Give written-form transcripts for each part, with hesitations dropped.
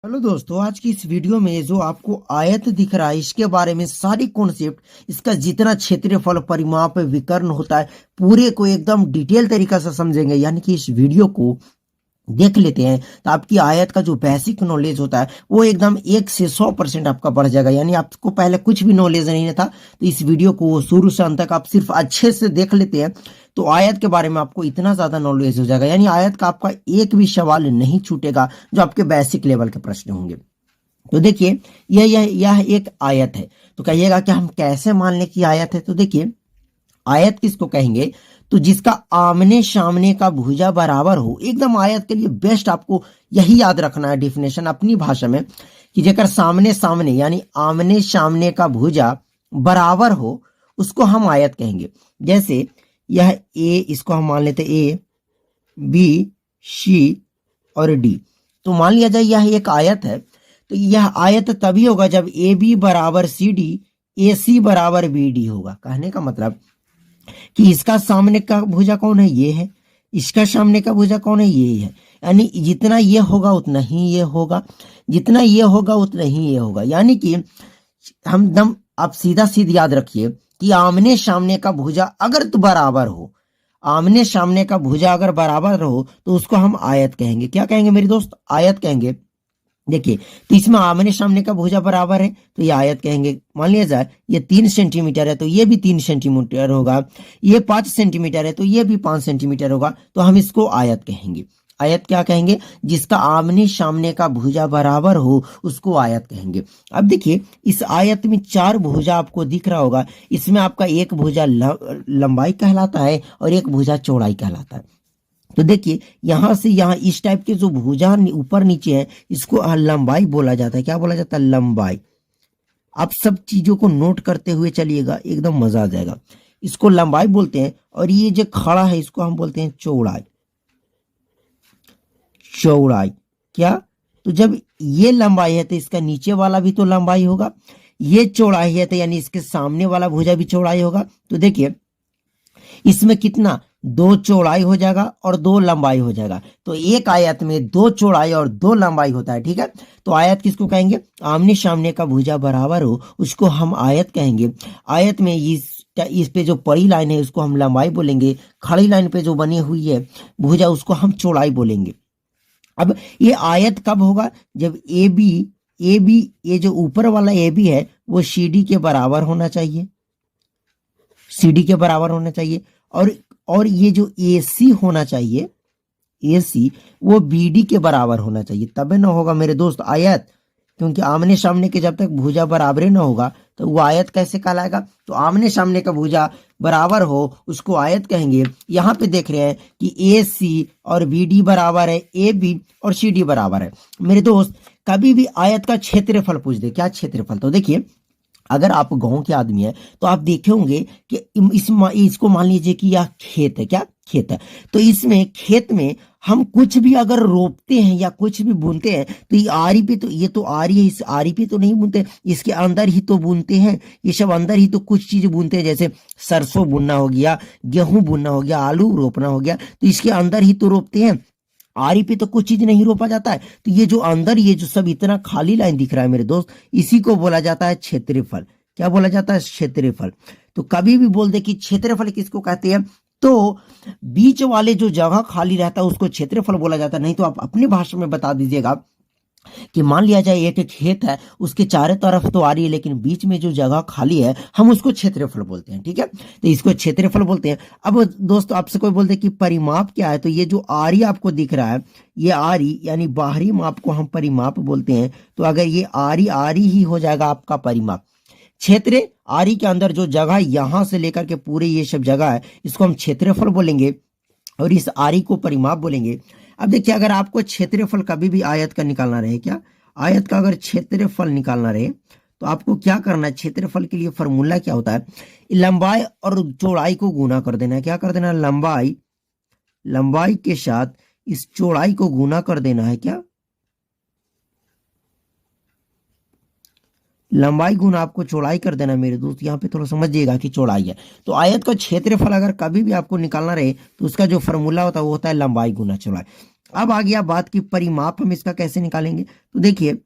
Hello दोस्तों, आज की इस वीडियो में जो आपको आयत दिख रहा है इसके बारे में सारी कॉन्सेप्ट, इसका जितना क्षेत्रफल, परिमाप, विकर्ण होता है पूरे को एकदम डिटेल तरीका से समझेंगे। यानी कि इस वीडियो को देख लेते हैं तो आपकी आयत का जो बेसिक नॉलेज होता है वो एकदम 1 से 100% आपका बढ़ जाएगा। यानी आपको पहले कुछ भी नॉलेज नहीं था तो इस वीडियो को शुरू से अंत तक आप सिर्फ अच्छे से देख लेते हैं तो आयत के बारे में आपको इतना ज्यादा नॉलेज हो जाएगा। यानी आयत का आपका एक भी सवाल नहीं छूटेगा जो आपके बेसिक लेवल के प्रश्न होंगे। तो देखिए, यह एक आयत है। तो कहिएगा कि हम कैसे मान लें कि आयत है। तो देखिए, आयत किसको कहेंगे? तो जिसका आमने सामने का भुजा बराबर हो। एकदम आयत के लिए बेस्ट आपको यही याद रखना है डेफिनेशन अपनी भाषा में कि जेकर सामने सामने यानी आमने सामने का भुजा बराबर हो उसको हम आयत कहेंगे। जैसे यह ए, इसको हम मान लेते ए, बी, सी और डी। तो मान लिया जाए यह एक आयत है। तो यह आयत तभी होगा जब ए बी बराबर सी डी, ए सी बराबर बी डी होगा। कहने का मतलब कि इसका सामने का भुजा कौन है? ये है। इसका सामने का भुजा कौन है? ये है। यानी जितना ये होगा उतना ही ये होगा, जितना ये होगा उतना ही ये होगा। यानी कि हम दम आप सीधा सीधा याद रखिए कि आमने सामने का भुजा अगर तो बराबर हो, आमने सामने का भुजा अगर बराबर हो तो उसको हम आयत कहेंगे। क्या कहेंगे मेरे दोस्त? आयत कहेंगे। देखिए, तो इसमें आमने सामने का भुजा बराबर है तो ये आयत कहेंगे। मान लिया जाए ये 3 सेंटीमीटर है तो ये भी 3 सेंटीमीटर होगा, ये 5 सेंटीमीटर है तो ये भी 5 सेंटीमीटर होगा, तो हम इसको आयत कहेंगे। आयत क्या कहेंगे? जिसका आमने सामने का भुजा बराबर हो उसको आयत कहेंगे। अब देखिए, इस आयत में 4 भुजा आपको दिख रहा होगा। इसमें आपका एक भुजा लंबाई कहलाता है और एक भुजा चौड़ाई कहलाता है। तो देखिए, यहां से यहां इस टाइप के जो भुजा ऊपर नीचे है इसको लंबाई बोला जाता है। क्या बोला जाता है? लंबाई। आप सब चीजों को नोट करते हुए चलिएगा, एकदम मजा आ जाएगा। इसको लंबाई बोलते हैं और ये जो खड़ा है इसको हम बोलते हैं चौड़ाई। चौड़ाई क्या? तो जब ये लंबाई है तो इसका नीचे वाला भी तो लंबाई होगा। ये चौड़ाई है तो यानी इसके सामने वाला भुजा भी चौड़ाई होगा। तो देखिए, इसमें कितना 2 चौड़ाई हो जाएगा और 2 लंबाई हो जाएगा। तो एक आयत में 2 चौड़ाई और 2 लंबाई होता है। ठीक है, तो आयत किसको कहेंगे? आमने सामने का भुजा बराबर हो उसको हम आयत कहेंगे। आयत में इस पे जो पड़ी लाइन है उसको हम लंबाई बोलेंगे, खड़ी लाइन पे जो बनी हुई है भुजा उसको हम चौड़ाई बोलेंगे। अब ये आयत कब होगा? जब ए बी ये जो ऊपर वाला ए बी है वो सी डी के बराबर होना चाहिए, सी डी के बराबर होना चाहिए। और ये जो ए सी होना चाहिए, ए सी वो बी डी के बराबर होना चाहिए, तबे ना होगा मेरे दोस्त आयत। क्योंकि आमने सामने के जब तक भुजा बराबर ना होगा तो वो आयत कैसे कहलाएगा? तो आमने सामने का भुजा बराबर हो उसको आयत कहेंगे। यहाँ पे देख रहे हैं कि ए सी और बी डी बराबर है, ए बी और सी डी बराबर है। मेरे दोस्त, कभी भी आयत का क्षेत्रफल पूछ दे, क्या क्षेत्रफल? तो देखिए, अगर आप गांव के आदमी है तो आप देखे होंगे कि इसको मान लीजिए कि यह खेत है। क्या? खेत है। तो इसमें खेत में हम कुछ भी अगर रोपते हैं या कुछ भी बुनते हैं तो ये आरी पे, तो ये तो आरी है, इस आरी पे तो नहीं बुनते, इसके अंदर ही तो बुनते हैं। ये सब अंदर ही तो कुछ चीज बुनते हैं, जैसे सरसों बुनना हो गया, गेहूं बुनना हो गया, आलू रोपना हो गया, तो इसके अंदर ही तो रोपते हैं। आरी पे तो कुछ चीज नहीं रोपा जाता है। तो ये जो अंदर ये जो सब इतना खाली लाइन दिख रहा है मेरे दोस्त, इसी को बोला जाता है क्षेत्रफल। क्या बोला जाता है? क्षेत्रफल। तो कभी भी बोल दे कि क्षेत्रफल किसको कहते हैं तो बीच वाले जो जगह खाली रहता है उसको क्षेत्रफल बोला जाता है। नहीं तो आप अपनी भाषा में बता दीजिएगा कि मान लिया जाए एक खेत है, उसके चारों तरफ तो आ रही है लेकिन बीच में जो जगह खाली है हम उसको क्षेत्रफल बोलते हैं। ठीक है, तो इसको क्षेत्रफल बोलते हैं। अब दोस्तों, आपसे कोई बोलते हैं कि परिमाप क्या है, तो ये जो आरी आपको दिख रहा है, ये आरी यानी बाहरी माप को हम परिमाप बोलते हैं। तो अगर ये आरी आरी ही हो जाएगा आपका परिमाप। क्षेत्र, आरी के अंदर जो जगह यहां से लेकर के पूरे ये सब जगह है इसको हम क्षेत्रफल बोलेंगे और इस आरी को परिमाप बोलेंगे। अब देखिए, अगर आपको क्षेत्रफल कभी भी आयत का निकालना रहे, क्या आयत का अगर क्षेत्रफल निकालना रहे तो आपको क्या करना है? क्षेत्रफल के लिए फॉर्मूला क्या होता है? लंबाई और चौड़ाई को गुना कर देना है। क्या कर देना? लंबाई के साथ इस चौड़ाई को गुना कर देना है। क्या? लंबाई गुना आपको चौड़ाई कर देना मेरे दोस्त। यहाँ पे थोड़ा समझिएगा कि चौड़ाई है। तो आयत का क्षेत्रफल अगर कभी भी आपको निकालना रहे तो उसका जो फॉर्मूला होता है वो होता है लंबाई गुना चौड़ाई। अब आ गया बात की परिमाप हम इसका कैसे निकालेंगे। तो देखिए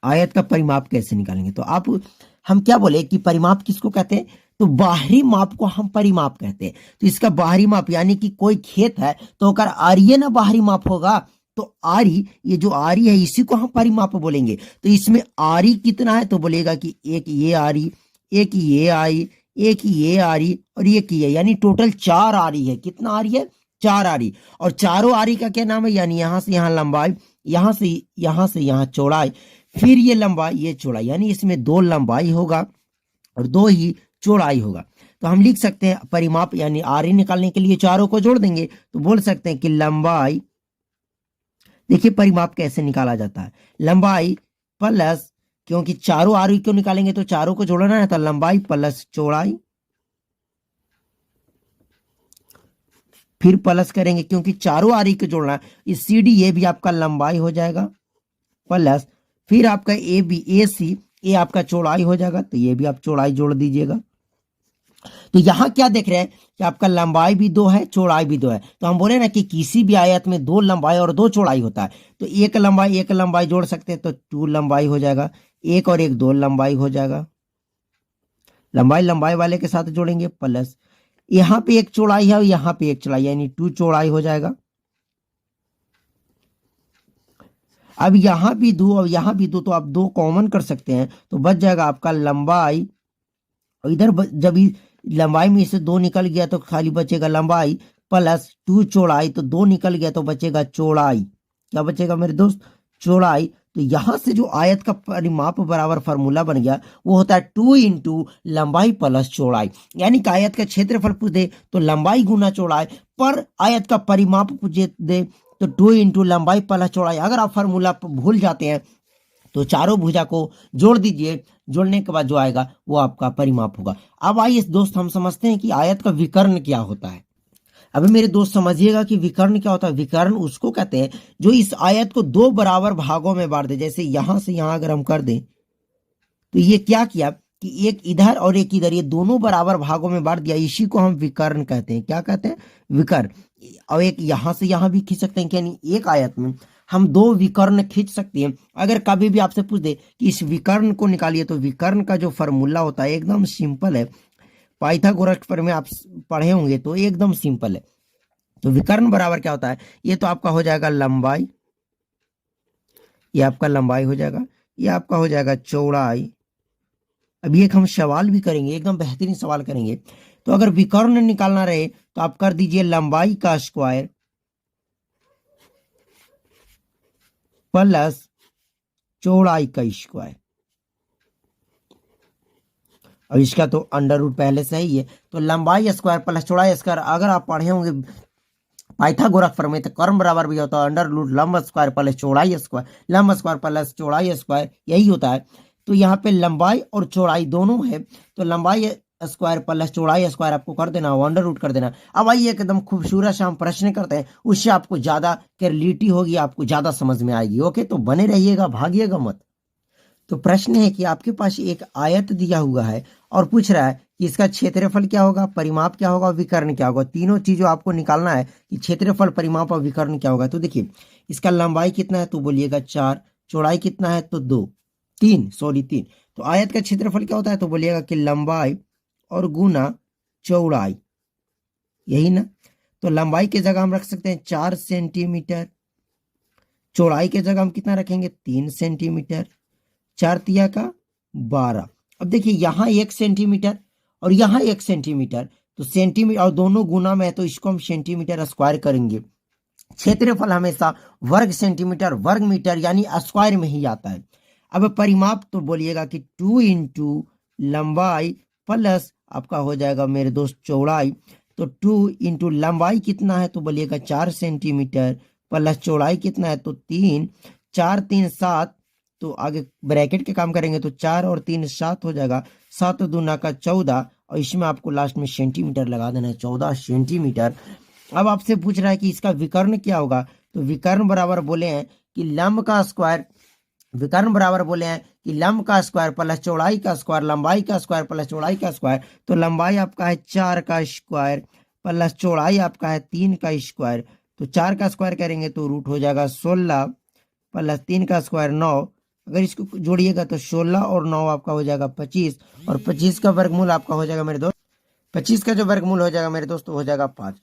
आयत का परिमाप कैसे निकालेंगे, तो आप हम क्या बोले कि परिमाप किसको कहते हैं, तो बाहरी माप को हम परिमाप कहते हैं। तो इसका बाहरी माप यानी कि कोई खेत है तो अगर आरी ना बाहरी माप होगा, तो आरी, ये जो आरी है इसी को हम परिमाप बोलेंगे। तो इसमें आरी कितना है, तो बोलेगा कि एक ये आरी, एक ये आरी, एक ये आरी और एक ये, यानी टोटल 4 आरी है। कितना आरी है, 4 आरी। और चारों आरी का क्या नाम है, यानी यहां से यहां लंबाई, यहां से यहां चौड़ाई, फिर ये लंबाई ये चौड़ाई, यानी इसमें 2 लंबाई होगा और 2 ही चौड़ाई होगा। तो हम लिख सकते हैं परिमाप यानी आरी निकालने के लिए चारों को जोड़ देंगे तो बोल सकते हैं कि लंबाई, देखिए परिमाप कैसे निकाला जाता है, लंबाई प्लस, क्योंकि चारों आरी को निकालेंगे तो चारों को जोड़ना है, तो लंबाई प्लस चौड़ाई, फिर प्लस करेंगे क्योंकि चारों आरी को जोड़ना है, इस सी डी ये भी आपका लंबाई हो जाएगा, प्लस फिर आपका ए बी ए सी, ये आपका चौड़ाई हो जाएगा, तो ये भी आप चौड़ाई जोड़ दीजिएगा। तो यहां क्या देख रहे हैं कि आपका लंबाई भी 2 है, चौड़ाई भी 2 है। तो हम बोले ना कि किसी भी आयत में 2 लंबाई और 2 चौड़ाई होता है, तो एक लंबाई जोड़ सकते हैं, तो 2 लंबाई हो जाएगा, एक और एक 2 लंबाई हो जाएगा, लंबाई वाले के साथ जोड़ेंगे, प्लस यहां पे एक चौड़ाई है और यहां पे एक चौड़ाई, यानी 2 चौड़ाई हो जाएगा। अब यहां भी 2 और यहां भी 2, तो आप 2 कॉमन कर सकते हैं, तो बच जाएगा आपका लंबाई, और इधर जब लंबाई में से 2 निकल गया तो खाली बचेगा लंबाई प्लस 2 चौड़ाई, तो 2 निकल गया तो बचेगा चौड़ाई। क्या बचेगा मेरे दोस्त, चौड़ाई। तो यहां से जो आयत का परिमाप बराबर फार्मूला बन गया वो होता है 2 इंटू लंबाई प्लस चौड़ाई, यानी कि आयत का क्षेत्रफल पूछ दे तो लंबाई गुना चौड़ाई, पर आयत का परिमाप पूछ दे तो 2 इंटू लंबाई प्लस चौड़ाई। अगर आप फार्मूला भूल जाते हैं तो चारों भुजा को जोड़ दीजिए, जोड़ने के बाद जो आएगा वो आपका परिमाप होगा। अब आइए दोस्त हम समझते हैं कि आयत का विकर्ण क्या होता है। अभी मेरे दोस्त समझिएगा कि विकर्ण क्या होता है। विकर्ण उसको कहते हैं जो इस आयत को 2 बराबर भागों में बांट दे, जैसे यहां से यहां अगर हम कर दें तो ये क्या किया कि एक इधर और एक इधर, ये दोनों बराबर भागों में बांट दिया, इसी को हम विकर्ण कहते हैं। क्या कहते हैं, विकर्ण। और एक यहां से यहां भी खींच सकते हैं, यानी एक आयत में हम 2 विकर्ण खींच सकते हैं। अगर कभी भी आपसे पूछ दे कि इस विकर्ण को निकालिए, तो विकर्ण का जो फॉर्मूला होता है एकदम सिंपल है, पाइथागोरस पर में आप पढ़े होंगे तो एकदम सिंपल है। तो विकर्ण बराबर क्या होता है, ये तो आपका हो जाएगा लंबाई, ये आपका लंबाई हो जाएगा, ये आपका हो जाएगा चौड़ाई। अभी एक हम सवाल भी करेंगे, एकदम बेहतरीन सवाल करेंगे। तो अगर विकर्ण निकालना रहे तो आप कर दीजिए लंबाई का स्क्वायर प्लस चौड़ाई का स्क्वायर, और इसका तो अंडर रूट पहले से ही है, तो लंबाई स्क्वायर प्लस चौड़ाई स्क्वायर। अगर आप पढ़े होंगे पाइथागोरस प्रमेय तो कर्म बराबर भी होता है अंडर रूट लंब स्क्वायर प्लस चौड़ाई स्क्वायर, लंब स्क्वायर प्लस चौड़ाई स्क्वायर, यही होता है। तो यहाँ पे लंबाई और चौड़ाई दोनों है, तो लंबाई स्क्वायर प्लस चौड़ाई स्क्वायर आपको कर देना, अंडर रूट कर देना। अब आइए एकदम खूबसूरत से हम प्रश्न करते हैं, उससे आपको ज्यादा क्लियरिटी होगी, आपको ज्यादा समझ में आएगी। ओके, तो बने रहिएगा, भागिएगा मत। तो प्रश्न है कि आपके पास एक आयत दिया हुआ है और पूछ रहा है कि इसका क्षेत्रफल क्या होगा, परिमाप क्या होगा, विकर्ण क्या होगा। तीनों चीजों आपको निकालना है कि क्षेत्रफल, परिमाप और विकर्ण क्या होगा। तो देखिए इसका लंबाई कितना है, तो बोलिएगा 4, चौड़ाई कितना है, तो 3। तो आयत का क्षेत्रफल क्या होता है, तो बोलिएगा कि लंबाई और गुना चौड़ाई, यही ना। तो लंबाई के जगह हम रख सकते हैं 4 सेंटीमीटर, चौड़ाई के जगह हम कितना रखेंगे, 3 सेंटीमीटर, 4 तिया का 12। अब देखिए यहाँ 1 सेंटीमीटर और यहाँ 1 सेंटीमीटर, तो सेंटीमीटर और दोनों गुना में है तो इसको हम सेंटीमीटर स्क्वायर करेंगे। क्षेत्रफल हमेशा वर्ग सेंटीमीटर वर्ग मीटर यानी स्क्वायर में ही आता है। अब परिमाप तो बोलिएगा कि 2 इंटू लंबाई प्लस आपका हो जाएगा मेरे दोस्त चौड़ाई, तो 2 इंटू लंबाई कितना है, तो बोलिएगा 4 सेंटीमीटर प्लस चौड़ाई कितना है, तो 3, 4 3 7, तो आगे ब्रैकेट के काम करेंगे तो 4 और 3 7 हो जाएगा, 7 दूना का 14, और इसमें आपको लास्ट में सेंटीमीटर लगा देना है, 14 सेंटीमीटर। अब आपसे पूछ रहा है कि इसका विकर्ण क्या होगा, तो विकर्ण बराबर बोले हैं कि लंब का स्क्वायर, विकर्ण बराबर बोले हैं कि लंब का स्क्वायर प्लस चौड़ाई का स्क्वायर, लंबाई का स्क्वायर प्लस चौड़ाई का स्क्वायर। तो लंबाई आपका है 4 का स्क्वायर प्लस चौड़ाई आपका है 3 का स्क्वायर, तो 4 का स्क्वायर करेंगे तो रूट हो जाएगा 16 प्लस 3 का स्क्वायर 9। अगर इसको जोड़िएगा तो 16 और 9 आपका हो जाएगा 25, और 25 का वर्गमूल आपका हो जाएगा मेरे दोस्त, 25 का जो वर्गमूल हो जाएगा मेरे दोस्त हो जाएगा 5।